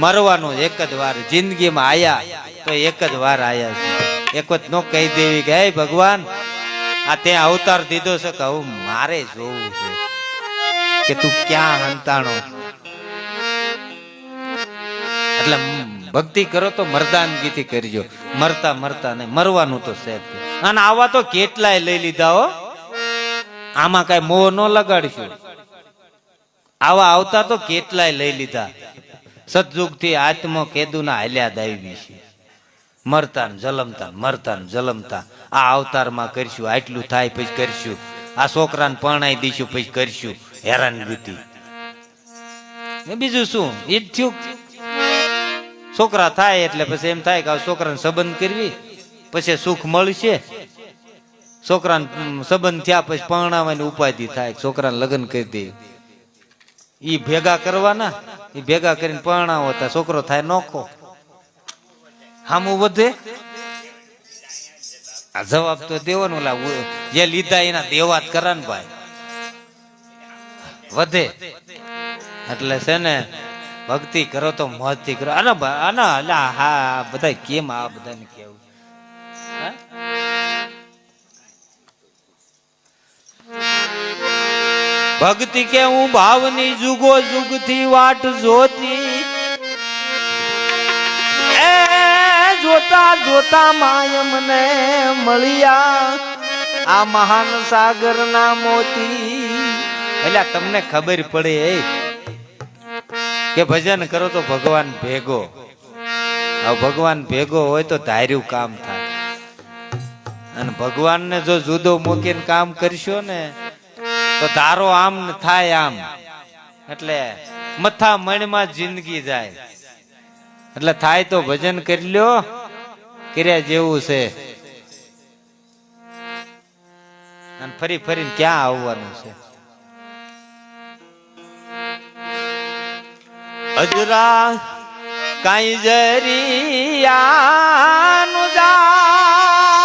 મરવાનું એક જ વાર, જિંદગીમાં આયા તો એક જ વાર આયા છે. એક વખત નો કહી દેવી કે હે ભગવાન આ તે અવતાર દીધો છે કે હું મારે જોવું છે કે તું ક્યાં હંતાણો. એટલે ભક્તિ કરો તો મરદાનગીથી કરજો, મરતા મરતા નહીં, મરવાનું તો છે. અને આવા તો કેટલાય લઈ લીધા હો, આમાં કઈ મોહ ન લગાડશું. આવા આવતા તો કેટલાય લઈ લીધા. સતયુગ થી આત્મો કેદુના હાલ્યા દાવી છે. મરતા ને જલમતા, મરતા ને જલમતા. આ અવતારમાં કરશું, આટલું થાય પછી કરશું, આ છોકરાને પરણાઈ દઈશું પછી કરશું. હેરાનગતિ બીજું શું? એ જ થયું. છોકરા થાય એટલે પછી એમ થાય કે છોકરાને સંબંધ કરવી પછી સુખ મળશે. છોકરાને સંબંધ થયા પછી પરણાવવાની ઉપાધિ થાય, છોકરાને લગ્ન કરી દે. ઈ ભેગા કરવાના, એ ભેગા કરીને પરણાવો તો છોકરો થાય નોખો. હામું વધે? આ જવાબ તો દેવાનો. જે લીધા એના દેવા જ કરા ને ભાઈ, વધે. એટલે છે ને ભક્તિ કરો તો મોજથી કરો. આના હા બધા કેમ આ બધાને કેવું ભક્તિ કે હું ભાવની જુગો જુગથી વાટ જોતી, એ જોતા જોતા માય મને મળ્યા આ મહાન સાગર ના મોતી. એટલે તમને ખબર પડે કે ભજન કરો તો ભગવાન ભેગો. હવે ભગવાન ભેગો હોય તો ધાર્યું કામ થાય. અને ભગવાનને જો જુદો મૂકીને કામ કરશો ને તો ધારો આમ થાય આમ. એટલે મથા મણમાં જિંદગી જાય. એટલે થાય તો ભજન કરી લ્યો, કર્યા જેવું છે. અને ફરી ફરીને ક્યાં આવવાનું છે? અજરા કાઈ જરિયાનું જાય,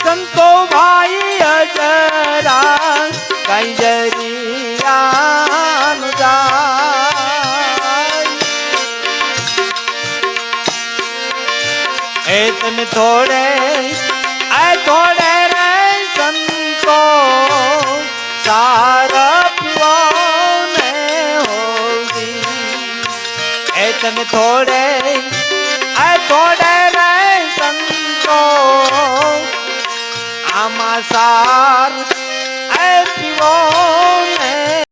સંતો ભાઈ અજરા કાઈ જરિયાનું જાય. એ તમે થોડે રે સંતો સારા પીવાને હોવી. એ તમે થોડે રે સંતો આમાં સાર પીવો